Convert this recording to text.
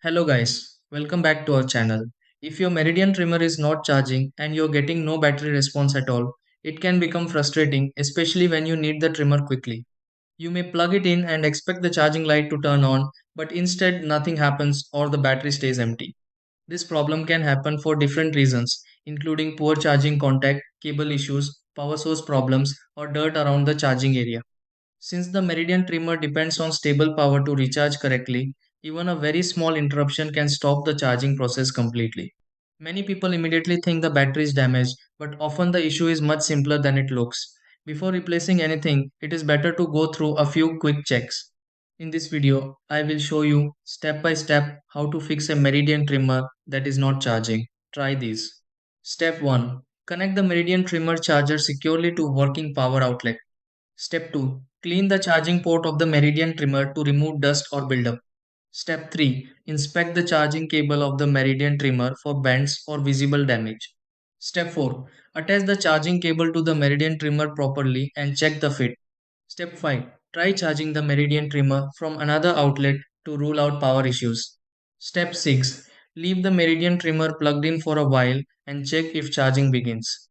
Hello guys, welcome back to our channel. If your Meridian trimmer is not charging and you're getting no battery response at all, it can become frustrating, especially when you need the trimmer quickly. You may plug it in and expect the charging light to turn on, but instead nothing happens or the battery stays empty. This problem can happen for different reasons, including poor charging contact, cable issues, power source problems, or dirt around the charging area. Since the Meridian trimmer depends on stable power to recharge correctly, even a very small interruption can stop the charging process completely. Many people immediately think the battery is damaged, but often the issue is much simpler than it looks. Before replacing anything, it is better to go through a few quick checks. In this video, I will show you step by step how to fix a Meridian trimmer that is not charging. Try these. Step 1. Connect the Meridian trimmer charger securely to working power outlet. Step 2. Clean the charging port of the Meridian trimmer to remove dust or buildup. Step 3. Inspect the charging cable of the Meridian trimmer for bends or visible damage. Step 4. Attach the charging cable to the Meridian trimmer properly and check the fit. Step 5. Try charging the Meridian trimmer from another outlet to rule out power issues. Step 6. Leave the Meridian trimmer plugged in for a while and check if charging begins.